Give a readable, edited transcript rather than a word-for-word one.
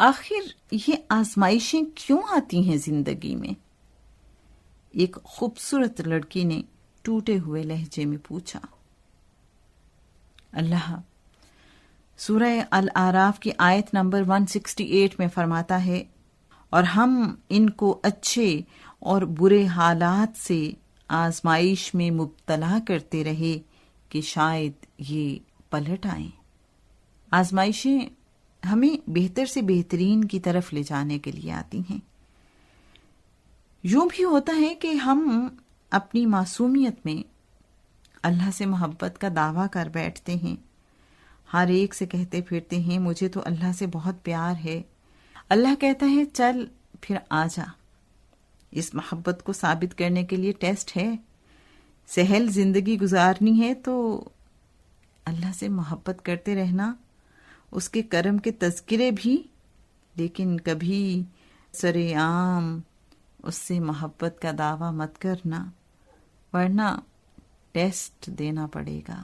آخر یہ آزمائشیں کیوں آتی ہیں زندگی میں؟ ایک خوبصورت لڑکی نے ٹوٹے ہوئے لہجے میں پوچھا۔ اللہ سورہ الاعراف کی آیت نمبر 168 میں فرماتا ہے، اور ہم ان کو اچھے اور برے حالات سے آزمائش میں مبتلا کرتے رہے کہ شاید یہ پلٹ آئیں۔ آزمائشیں ہمیں بہتر سے بہترین کی طرف لے جانے کے لیے آتی ہیں۔ یوں بھی ہوتا ہے کہ ہم اپنی معصومیت میں اللہ سے محبت کا دعویٰ کر بیٹھتے ہیں، ہر ایک سے کہتے پھرتے ہیں مجھے تو اللہ سے بہت پیار ہے۔ اللہ کہتا ہے چل پھر آ جا۔ اس محبت کو ثابت کرنے کے لیے ٹیسٹ ہے، سہل زندگی گزارنی ہے تو اللہ سے محبت کرتے رہنا، اس کے کرم کے تذکرے بھی، لیکن کبھی سرِ عام اس سے محبت کا دعویٰ مت کرنا، ورنہ ٹیسٹ دینا پڑے گا۔